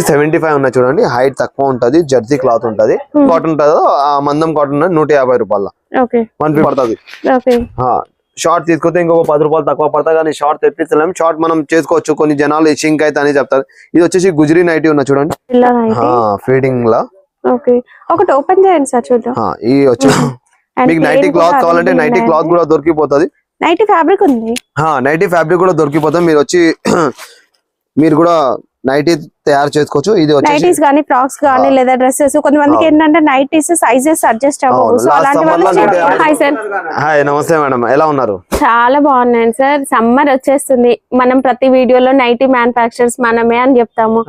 75 ఉన్నాయి చూడండి. హైట్ తక్కువ ఉంటది, జెర్సీ క్లాత్ ఉంటది, కాటన్ ఉంటది, మందం కాటన్ 150 రూపాయల 150 పడుతుంది. షార్ట్ తీసుకొస్తే ఇంకొక 10 రూపాయలు తక్కువ పడతాయి, కానీ షార్ట్ తెప్పించలేము. షార్ట్ మనం చేసుకోవచ్చు, కొన్ని జనాలు షింక్ అయితే అని చెప్తారు. ఇది వచ్చేసి గుజరీ నైటీ ఉన్నా చూడండి, ఫీడింగ్ లా. ఒకటి ఓపెన్ చేయండి సార్ చూద్దాం. ఈ వచ్చేసి మీకు నైటీ క్లాత్ కావాలంటే నైటీ క్లాత్ కూడా దొరికిపోతుంది. నైటీ ఫ్యాబ్రిక్ ఉంది, నైటీ ఫ్యాబ్రిక్ కూడా దొరికిపోతుంది. మీరు వచ్చి మీరు కూడా నైటీ తయారు చేసుకోవచ్చు. ఇది నైటీస్ గానీ, ఫ్రాక్స్ గానీ, లేదా డ్రెస్సెస్. కొంతమందికి ఏంటంటే నైటీస్ సైజెస్ అడ్జస్ట్ అవ్వవు. సో అలాంటి వాళ్ళు. Hi sir. హాయ్, నమస్తే మేడం, ఎలా ఉన్నారు? చాలా బాగున్నాను సార్. సమ్మర్ వచ్చేస్తుంది, మనం ప్రతి వీడియోలో నైటీ మ్యానుఫ్యాక్చరర్స్ మనమే అని చెప్తాము.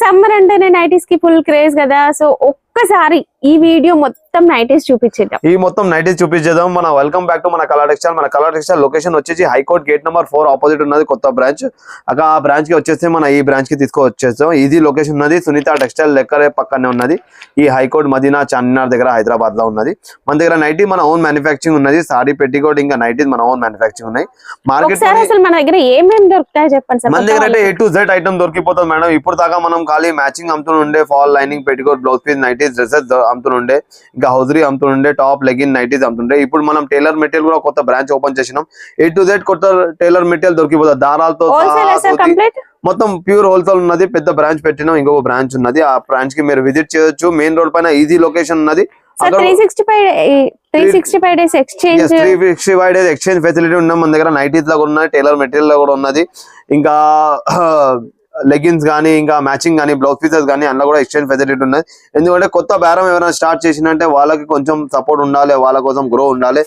సమ్మర్ అంటేనే నైటీస్ కి ఫుల్ క్రేజ్ కదా. సో ఒక్కసారి ఈ వీడియో మొత్తం నైటీస్ చూపించేద్దాం. ఈ మొత్తం నైటీస్ చూపించేద్దాం. మన వెల్కమ్ బ్యాక్ టు మన కలర్ టెక్స్టైల్. మన కలర్ టెక్స్టైల్ లొకేషన్ వచ్చేసి హైకోర్ట్ గేట్ నెంబర్ 4 ఆపోజిట్ ఉన్నది కొత్త బ్రాంచ్. అక్కడ ఆ బ్రాంచ్ కి వచ్చేస్తే మన ఈ బ్రాంచ్ కి తీసుకొచ్చేస్తాం. ఈజీ లొకేషన్ ఉన్నది, సునీత టెక్స్టైల్ లెక్కరే పక్కనే ఉన్నది. ఈ హైకోర్ట్ మదీనా చార్మినార్ దగ్గర హైదరాబాద్ లో ఉన్నది. మన దగ్గర నైటీ మన ఓన్ మ్యానుఫ్యాక్చరింగ్ ఉన్నది. సారీ పెట్టికోట్ ఇంకా నైటీ మన ఓన్ మ్యానుఫ్యాక్చరింగ్ ఉన్నాయి. మార్కెట్ మన దగ్గర ఏమేమి దొరుకుతాయి చెప్పండి సార్. మన దగ్గర అంటే A to Z ఐటమ్ దొరికిపోతుంది మేడం. ఇప్పుడు దాకా మనం ఖాళీ మ్యాచింగ్ అమ్ముతుండే, fall lining petticoat blouse piece nighties dresses అమ్ముతుండే, ఇంకా హౌజరీ అమ్ముతుండే, టాప్ లెగిన్ నైటీస్ అమ్ముతుండే. ఇప్పుడు మనం టైలర్ మెటీరియల్ కూడా కొత్త బ్రాంచ్ ఓపెన్ చేసినాం. A to Z కొత్త టైలర్ మెటీరియల్ దొరికిపోతుంది. దారాలతో మొత్తం ప్యూర్ హోల్సేల్ ఉన్నది. పెద్ద బ్రాంచ్ పెట్టినాం, ఇంకొక బ్రాంచ్ ఉన్నది. ఆ బ్రాంచ్ కి మీరు విజిట్ చేయొచ్చు. మెయిన్ రోడ్ పైన ఈజీ లొకేషన్ ఉన్నది. 365 డేస్ ఎక్స్చేంజ్ ఫెసిలిటీ ఉన్నాం మన దగ్గర. నైటీస్ లో కూడా ఉన్నది, టైలర్ మెటీరియల్ లో కూడా ఉన్నది. ఇంకా లెగిన్స్ గానీ, ఇంకా మ్యాచింగ్ గానీ, బ్లౌజ్ పీసెస్ గానీ అందులో కూడా ఎక్స్చేంజ్ ఫెసిలిటీ ఉన్నది. ఎందుకంటే కొత్త బేరం ఎవరైనా స్టార్ట్ చేసినంటే వాళ్ళకి కొంచెం సపోర్ట్ ఉండాలి, వాళ్ళ కోసం గ్రో ఉండాలి.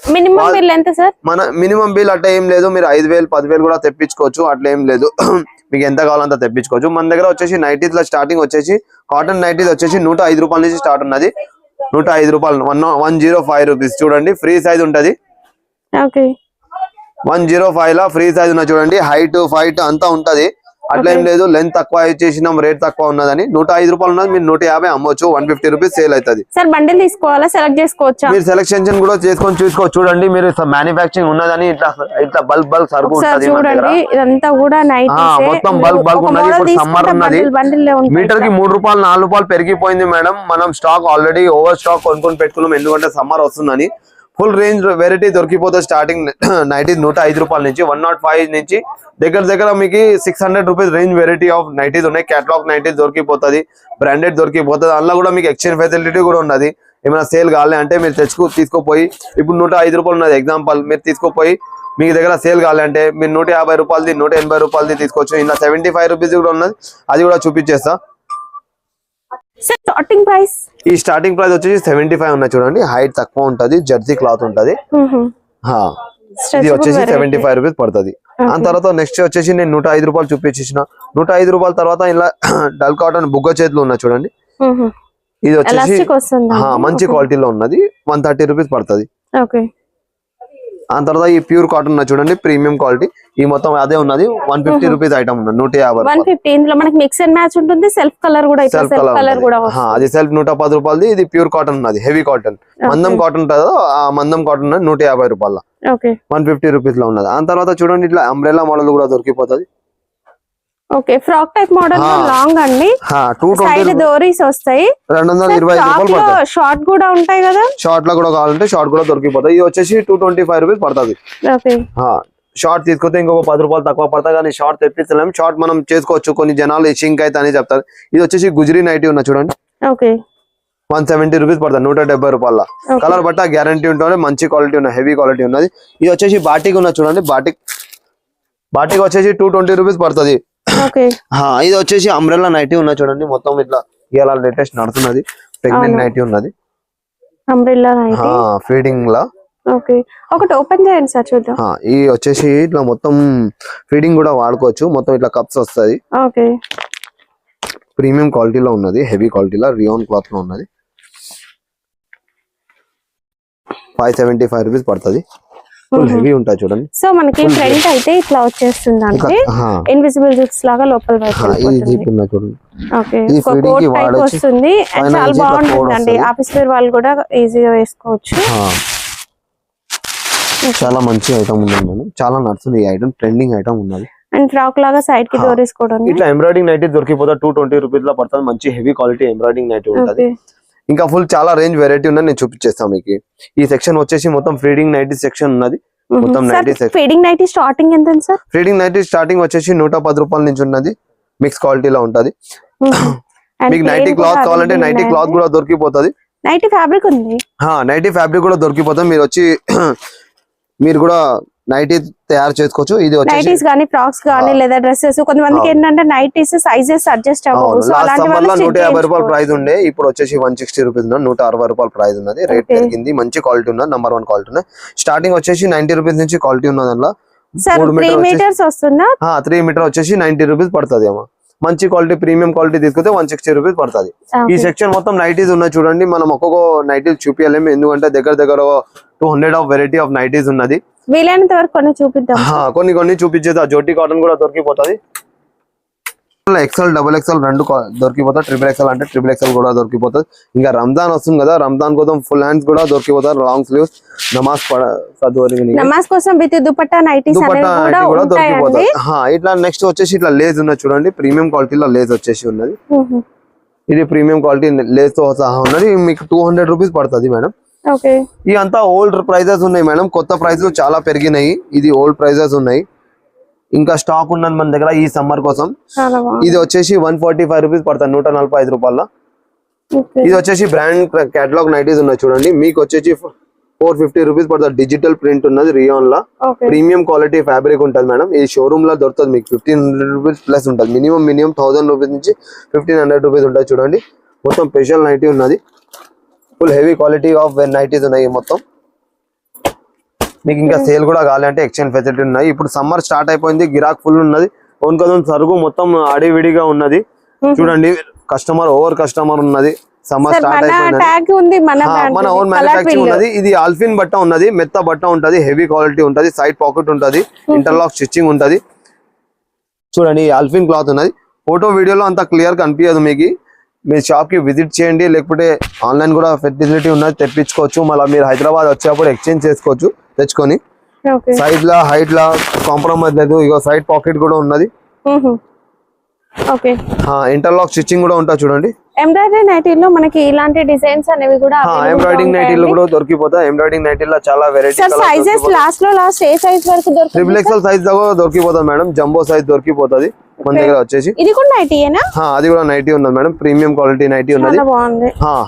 మన మినిమం బిల్ అట్లా ఏం లేదు. మీరు 5,000 10,000 కూడా తెప్పించుకోవచ్చు, అట్లా ఏం లేదు. మీకు ఎంత కావాలంత తెప్పించుకోవచ్చు. మన దగ్గర వచ్చేసి నైటీస్ లో స్టార్టింగ్ వచ్చేసి కాటన్ నైటీస్ వచ్చేసి 105 రూపాయల నుంచి స్టార్ట్ ఉన్నది. 105 రూపాయలు, 105 రూపీస్. చూడండి, ఫ్రీ సైజ్ ఉంటది. 105 లా ఫ్రీ సైజ్ ఉన్నది చూడండి. హైట్ ఫైట్ అంతా ఉంటది, అట్లా ఏం లేదు. లెంత్ తక్కువ చేసినాం, రేట్ తక్కువ ఉన్నదని 105 రూపాయలు ఉన్నది. మీరు 150 అమ్మొచ్చు. 150 రూపీస్ సేల్ అవుతుంది. సార్ బండిల్ తీసుకోవాలా, సెలెక్ట్ చేసుకోవచ్చా? మీరు సెలెక్షన్ కూడా చేసుకొని చూసుకోవచ్చు. చూడండి, మీరు మ్యానుఫ్యాక్చరింగ్ ఉన్నదని ఇట్లా బల్క్ సరుకు ఉంటుంది. ఇదంతా కూడా మొత్తం బల్క్ ఉన్నది. ఇప్పుడు సమ్మర్ ఉన్నది, మీటర్ కి 3 రూపాయలు 4 రూపాయలు పెరిగిపోయింది మేడం. మనం స్టాక్ ఆల్రెడీ ఓవర్ స్టాక్ కొనుక్కొని పెట్టుకున్నాం, ఎందుకంటే సమ్మర్ వస్తుందని. ఫుల్ రేంజ్ వెరైటీ దొరికిపోతుంది. స్టార్టింగ్ నైటీ 105 రూపాయల నుంచి 105 నుంచి దగ్గర మీకు 600 rupees range variety of nighties ఉన్నాయి. కేటలాగ్ నైటీస్ దొరికిపోతుంది, బ్రాండెడ్ దొరికిపోతుంది. అందులో కూడా మీకు ఎక్స్చేంజ్ ఫెసిలిటీ కూడా ఉన్నది. ఏమైనా సేల్ కావాలి అంటే మీరు తీసుకోపోయి, ఇప్పుడు 105 రూపాయలు ఉన్నది ఎగ్జాంపుల్, మీరు తీసుకోపోయి మీకు దగ్గర సేల్ కావాలంటే మీరు 150 రూపాయలది 180 రూపాయలది తీసుకోవచ్చు. ఇలా 75 రూపీస్ కూడా ఉన్నది, అది కూడా చూపించేస్తా. స్టార్టింగ్ ప్రైస్ ఈ స్టార్టింగ్ ప్రైస్ వచ్చేసి 75 ఉన్నాయి చూడండి. హైట్ తక్కువ ఉంటది, జెర్సీ క్లాత్ ఉంటది. ఇది వచ్చేసి 75 రూపీస్ పడుతుంది. ఆ తర్వాత నెక్స్ట్ వచ్చేసి నేను 105 రూపాయలు చూపించేసిన. 105 రూపాయల తర్వాత ఇలా డల్ కాటన్ బుగ్గ చేతులు ఉన్నాయి చూడండి. ఇది వచ్చేసి మంచి క్వాలిటీలో ఉన్నది. 130 రూపీస్ పడుతుంది. ఆ తర్వాత ఈ ప్యూర్ కాటన్ ఉన్నది చూడండి, ప్రీమియం క్వాలిటీ. ఈ మొత్తం అదే ఉన్నది. 150 రూపీస్ ఐటమ్ ఉన్నది. 150. ఇందులో మనకి మిక్స్ అండ్ మ్యాచ్ ఉంటుంది. సెల్ఫ్ కలర్ కూడా, అది సెల్ఫ్ 110 రూపాయలది. ఇది ప్యూర్ కాటన్ ఉన్నది, హెవీ కాటన్. మందం కాటన్ ఉంటుందో ఆ మందం కాటన్ ఉన్నది 150 రూపాయల 150 రూపీస్ లో ఉన్నది. ఆ తర్వాత చూడండి, ఇట్లా అంబ్రెల్లా మోడల్ కూడా దొరికిపోతుంది. ఫ్రాక్ టైప్ మోడల్ లాంగ్ అండి, సైడ్ డోరీస్ వస్తాయి. 225 రూపాయలు. షార్ట్ కూడా ఉంటాయి కదా, షార్ట్ లో కూడా కావాలంటే షార్ట్ కూడా దొరికిపోతాయి. ఇది వచ్చేసి 225 రూపీస్ పడుతుంది. షార్ట్ తీసుకొస్తే ఇంకొక 10 రూపాయలు తక్కువ పడతాయి, కానీ షార్ట్ తెప్పించలేము. షార్ట్ మనం చేసుకోవచ్చు, కొన్ని జనాలు షింక్ అయితే అని చెప్తారు. ఇది వచ్చేసి గుజరీ నైటీ ఉన్న చూడండి, 170 రూపీస్ పడుతుంది. 170 రూపాయల. కలర్ బట్ట గ్యారంటీ ఉంటుంది, మంచి క్వాలిటీ ఉన్నది, హెవీ క్వాలిటీ ఉన్నది. ఇది వచ్చేసి బాటిక్ ఉన్న చూడండి, బాటిక్ వచ్చేసి 220 రూపీస్ పడుతుంది. ఇది వచ్చేసి అంబ్రెల్లా నైటీ ఉన్న చూడండి, మొత్తం ఇట్లా ఇలా లేటెస్ట్ నడుతున్నది. ప్రెగ్నెంట్ నైటీ ఉన్నది, ఫీడింగ్ లా. ఒకటి ఓపెన్ చేయండి సార్ చూద్దాం. ఈ వచ్చేసి ఇట్లా మొత్తం ఫీడింగ్ కూడా వాడుకోవచ్చు. మొత్తం ఇట్లా కప్స్ వస్తాయి. ప్రీమియం క్వాలిటీలో ఉన్నది, హెవీ క్వాలిటీలో రియాన్ క్లాత్ లో ఉన్నది. 575 రూపీస్ పడుతుంది. ఫుల్ హెవీ ఉంటాయి చూడండి. సో మనకి ఫ్రంట్ అయితే ఇట్లా వచ్చేస్తుంది, అంటే ఇన్విజిబుల్ జిప్స్ లాగా లోపల వస్తుంది. చాలా బాగుంటుందండి, ఆఫీస్ వేర్ వాళ్ళు కూడా ఈజీగా వేసుకోవచ్చు. చాలా మంచి ఐటమ్ ఉన్నది మేడం, చాలా నడుస్తుంది. ఈ ఐటమ్ ట్రెండింగ్ ఐటమ్ ఉన్నది. అండ్ ఫ్రాక్ లాగా సైడ్ కి దోరేసుకోవడం. ఇట్లా ఎంబ్రాయిడింగ్ నైటీ దొరికిపోతా 220 రూపీస్ లో పడుతుంది. మంచి హెవీ క్వాలిటీ ఎంబ్రాయిడింగ్ నైటీ ఉంటుంది. ఇంకా ఫుల్ చాలా రేంజ్ వెరైటీ ఉన్నది, నేను చూపించేస్తాను మీకు. ఈ సెక్షన్ వచ్చేసి మొత్తం ఫీడింగ్ నైటీ సెక్షన్ ఉన్నది. మొత్తం నైటీ ఫీడింగ్ నైటీ స్టార్టింగ్ ఎంత సార్? ఫీడింగ్ నైటీ స్టార్టింగ్ వచ్చేసి 110 రూపాయల నుంచి ఉన్నది. మిక్స్ క్వాలిటీలో ఉంటది. మీకు నైటీ క్లాత్ కావాలంటే నైటీ క్లాత్ కూడా దొరికిపోతుంది. నైటీ ఫ్యాబ్రిక్ ఉంది. నైటీ ఫ్యాబ్రిక్ కూడా దొరికిపోతుంది. మీరు వచ్చి మీరు కూడా నైటీ తయారు చేసుకోవచ్చు. ఇది నైటీస్ గానీ ఫ్రాక్స్ గానీ లేదా డ్రెస్సెస్, కొంతమందికి ఏంటంటే నైటీస్ సైజెస్ అడ్జస్ట్ అవ్వవు. సో అలాంటి వాళ్ళకి 150 రూపాయల ప్రైస్ ఉండే, ఇప్పుడు వచ్చేసి 160 రూపీస్ ఉన్నది. 160 రూపాయల ప్రైస్ ఉన్నది. రేట్ పెరిగింది. మంచి క్వాలిటీ ఉన్నది, నంబర్ 1 క్వాలిటీ ఉన్నది. స్టార్టింగ్ వచ్చేసి 90 రూపీస్ నుంచి క్వాలిటీ ఉన్నది. అందులో 3 మీటర్స్ వస్తుందా? 3 మీటర్ వచ్చేసి 90 రూపీస్ పడుతుంది ఏమో. మంచి క్వాలిటీ ప్రీమియం క్వాలిటీ తీసుకుంటే 160 రూపీస్ పడుతుంది. ఈ సెక్షన్ మొత్తం నైటీస్ ఉన్నాయి చూడండి. మనం ఒక్కొక్క నైటీస్ చూపించలేము, ఎందుకంటే దగ్గర 200 ఆఫ్ వెరైటీ ఆఫ్ నైటీస్ ఉన్నది. వీలైనంత వరకు కొన్ని చూపిద్దాం. కొన్ని చూపించేది. జోటీ కాటన్ కూడా దొరికిపోతుంది. ఎక్సెల్, డబుల్ ఎక్సెల్ రెండు దొరికిపోతాయి. ట్రిపుల్ ఎక్సెల్ అంటే ట్రిపుల్ ఎక్సెల్ కూడా దొరికిపోతుంది. ఇంకా రంజాన్ వస్తుంది కదా, రంజాన్ కోసం ఫుల్ హ్యాండ్స్ కూడా దొరికిపోతారు. లాంగ్ స్లీవ్స్ నమాజ్ కోసం విత్ దుపట్టా నైటీస్ కూడా దొరికిపోతుంది. ఇట్లా నెక్స్ట్ వచ్చేసి ఇట్లా లేస్ ఉన్నది చూడండి. ప్రీమియం క్వాలిటీలో లేస్ వచ్చేసి ఉన్నది. ఇది ప్రీమియం క్వాలిటీ లేస్ తో సహా ఉన్నది. మీకు 200 రూపీస్ పడుతుంది మేడం. ఈ అంతా ఓల్డ్ ప్రైజెస్ ఉన్నాయి మేడం. కొత్త ప్రైజెస్ చాలా పెరిగినాయి. ఇది ఓల్డ్ ప్రైజెస్ ఉన్నాయి. ఇంకా స్టాక్ ఉన్నది మన దగ్గర ఈ సమ్మర్ కోసం. ఇది వచ్చేసి 145 రూపీస్ పడుతుంది, 145 రూపాయల. ఇది వచ్చేసి బ్రాండ్ కేటలాగ్ నైటీస్ ఉన్నాయి చూడండి. మీకు వచ్చేసి 450 రూపీస్ పడుతుంది. డిజిటల్ ప్రింట్ ఉన్నది, రియాన్ లా. ప్రీమియం క్వాలిటీ ఫ్యాబ్రిక్ ఉంటుంది మేడం. ఈ షోరూమ్ లో దొరుకుతుంది. మీకు 1500 రూపీస్ ప్లస్ ఉంటుంది. మినిమం 1000 రూపీస్ నుంచి 1500 రూపీస్ ఉంటుంది చూడండి. మొత్తం స్పెషల్ నైటీ ఉన్నది. Full heavy quality of nighties ఉన్నాయి మొత్తం. మీకు ఇంకా సేల్ కూడా కావాలంటే ఎక్స్చేంజ్ ఫెసిలిటీ ఉన్నాయి. ఇప్పుడు సమ్మర్ స్టార్ట్ అయిపోయింది, గిరాక్ ఫుల్ ఉన్నది. ఓన్ సరుకు మొత్తం అడివిడిగా ఉన్నది చూడండి. ఓవర్ కస్టమర్ ఉన్నది. సమ్మర్ స్టార్ట్ అయిపోయింది. మన ఓన్ మ్యానుఫాక్చరింగ్ ఉన్నది. ఇది ఆల్ఫిన్ బట్ట ఉన్నది, మెత్త బట్ట ఉంటది, హెవీ క్వాలిటీ ఉంటది, సైడ్ పాకెట్ ఉంటది, ఇంటర్లాక్ స్టిచ్చింగ్ ఉంటది చూడండి. ఆల్ఫిన్ క్లాత్ ఉన్నది. ఫోటో వీడియోలో అంత క్లియర్ కనిపించదు మీకు. మీరు షాప్ కి విజిట్ చేయండి, లేకపోతే ఆన్లైన్ కూడా ఫెసిలిటీ ఉన్నది, తెప్పించుకోవచ్చు. మళ్ళీ మీరు హైదరాబాద్ వచ్చేటప్పుడు ఎక్స్చేంజ్ చేసుకోవచ్చు తెచ్చుకొని. సైడ్ లా హైట్ లా కాంప్రమైజ్ లేదు. ఇగో సైడ్ పాకెట్ కూడా ఉన్నది. ఇంటర్లాక్ స్టిచ్చింగ్ కూడా ఉంటుంది చూడండి. ఎంబ్రాయిడరీ నైటీలో మనకి ఇలాంటి డిజైన్స్ అనేవి కూడా ఎంబ్రాయిడింగ్ నైటీలో కూడా దొరికిపోతాయి. ఎంబ్రాయిడింగ్ నైటీలో చాలా వెరైటీ సైజెస్ లాస్ట్ ఏ సైజ్ వరకు దొరుకుతుంది? ట్రిపుల్ ఎక్సెల్ సైజ్ దాకా దొరికిపోతుంది మేడం. జంబో సైజ్ దొరికిపోతుంది మన దగ్గర వచ్చేసి. ఇది కూడా నైటీయేనా? అది కూడా నైటీ ఉన్నది మేడం. ప్రీమియం క్వాలిటీ నైటీ ఉన్నది.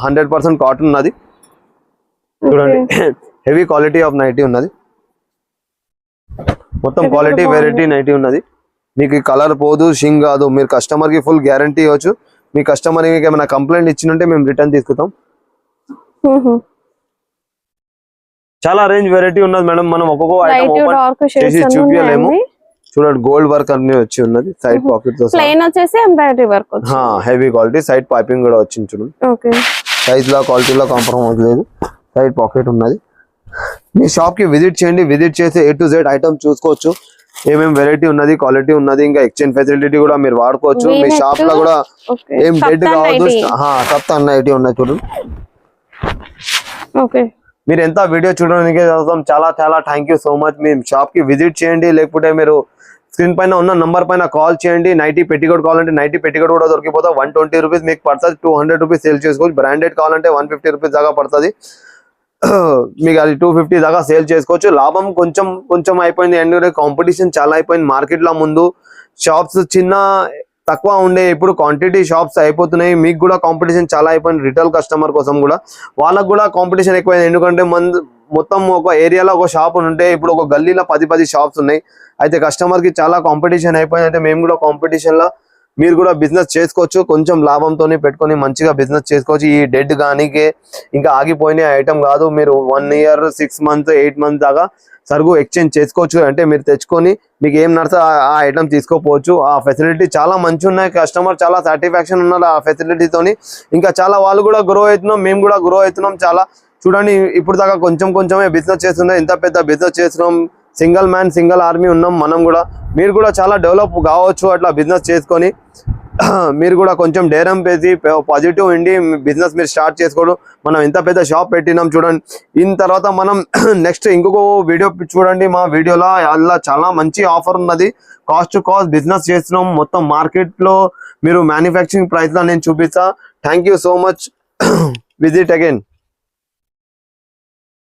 100% కాటన్ ఉన్నది చూడండి. హెవీ క్వాలిటీ ఆఫ్ నైటీ ఉన్నది. మొత్తం క్వాలిటీ వెరైటీ నైటీ ఉన్నది. మీకు కలర్ పోదు, షింగ్ కాదు. మీరు కస్టమర్ కి ఫుల్ గ్యారంటీ ఇవ్వచ్చు. మీ కస్టమర్ ఏమైనా కంప్లైంట్ ఇచ్చినంటే మేము రిటర్న్ తీసుకుంటాం. చాలా రేంజ్ వెరైటీ ఉన్నది మేడం. మనం ఒక్కొక్క ఐటమ్ ఓపెన్ చేసి చూపించలేము. చూడండి, గోల్డ్ వర్క్ అన్ని వచ్చి ఉన్నది. సైడ్ పాకెట్ తో ప్లెయిన్ వచ్చేసి ఎంబ్రాయిడరీ వర్క్ వచ్చింది. హెవీ క్వాలిటీ సైడ్ పైపింగ్ కూడా వచ్చింది చూడండి. సైజ్ లో క్వాలిటీలో కాంప్రమైజ్ లేదు. సైడ్ పాకెట్ ఉన్నది. మీ షాప్ కి విజిట్ చేయండి. విజిట్ చేసి A to Z ఐటమ్ చూసుకోవచ్చు. ఏమేమి వెరైటీ ఉన్నది, క్వాలిటీ ఉన్నది, ఇంకా ఎక్స్చేంజ్ ఫెసిలిటీ కూడా మీరు వాడుకోవచ్చు. మీ షాప్ లో కూడా ఏం డెడ్ కావద్దు. కప్తాన్ నైటీ ఉన్నది చూడండి. మీరు ఎంత వీడియో చూడడానికి చాలా thank you so much. Me shop కి విజిట్ చేయండి, లేకపోతే మీరు స్క్రీన్ పైన ఉన్న నంబర్ పైన కాల్ చేయండి. నైటీ పెట్టికోట్ కావాలంటే నైటీ పెట్టికోట్ కూడా దొరికిపోతా. 120 రూపీస్ మీకు పడుతుంది. 200 రూపీస్ సేల్ చేసుకోవచ్చు. బ్రాండెడ్ కావాలంటే 150 రూపీస్ దాకా పడుతుంది. మీకు అది 250 దాకా సేల్ చేసుకోవచ్చు. లాభం కొంచెం అయిపోయింది. అండ్ కాంపిటీషన్ చాలా అయిపోయింది మార్కెట్ లో. ముందు షాప్స్ తక్కువ ఉండే, ఇప్పుడు క్వాంటిటీ షాప్స్ అయిపోతున్నాయి. మీకు కూడా కాంపిటీషన్ చాలా అయిపోయింది. రిటైల్ కస్టమర్ కోసం కూడా వాళ్ళకు కూడా కాంపిటీషన్ ఎక్కువైంది. ఎందుకంటే మొత్తం ఒక ఏరియాలో ఒక షాప్ ఉంటే ఇప్పుడు ఒక గల్లీలో 10 షాప్స్ ఉన్నాయి. అయితే కస్టమర్ కి చాలా కాంపిటీషన్ అయిపోయింది. అయితే మేము కూడా కాంపిటీషన్ లో మీరు కూడా బిజినెస్ చేసుకోవచ్చు. కొంచెం లాభంతోనే పెట్టుకొని మంచిగా బిజినెస్ చేసుకోవచ్చు. ఈ డెడ్ గానీకే ఇంకా ఆగిపోయిన ఐటమ్ కాదు. మీరు 1 year 6 months 8 months దాకా సరుకు ఎక్స్చేంజ్ చేసుకోవచ్చు. అంటే మీరు తెచ్చుకొని మీకు ఏం నడుస్తా ఆ ఐటమ్ తీసుకోపోవచ్చు. ఆ ఫెసిలిటీ చాలా మంచి ఉన్నాయి. కస్టమర్ చాలా సాటిస్ఫాక్షన్ ఉన్నారు ఆ ఫెసిలిటీతోని. ఇంకా చాలా వాళ్ళు కూడా గ్రో అవుతున్నాం, మేము కూడా గ్రో అవుతున్నాం. చాలా చూడండి, ఇప్పుడు దాకా కొంచెమే బిజినెస్ చేస్తున్నాం. ఇంత పెద్ద బిజినెస్ చేస్తున్నాం. సింగిల్ మ్యాన్ సింగిల్ ఆర్మీ ఉన్నాం మనం కూడా. మీరు కూడా చాలా డెవలప్ కావచ్చు అట్లా బిజినెస్ చేసుకొని. మీరు కూడా కొంచెం డేరం పేసి పాజిటివ్ ఉండి బిజినెస్ మీరు స్టార్ట్ చేసుకోవడం. మనం ఎంత పెద్ద షాప్ పెట్టినాం చూడండి. ఇన్ తర్వాత మనం నెక్స్ట్ ఇంకొక వీడియో చూడండి. మా వీడియోలో అలా చాలా మంచి ఆఫర్ ఉన్నది. కాస్ట్ టు కాస్ట్ బిజినెస్ చేస్తున్నాం. మొత్తం మార్కెట్ లో మీరు మ్యానుఫ్యాక్చరింగ్ ప్రైస్ లో నేను చూపిస్తా. Thank you so much. Visit again.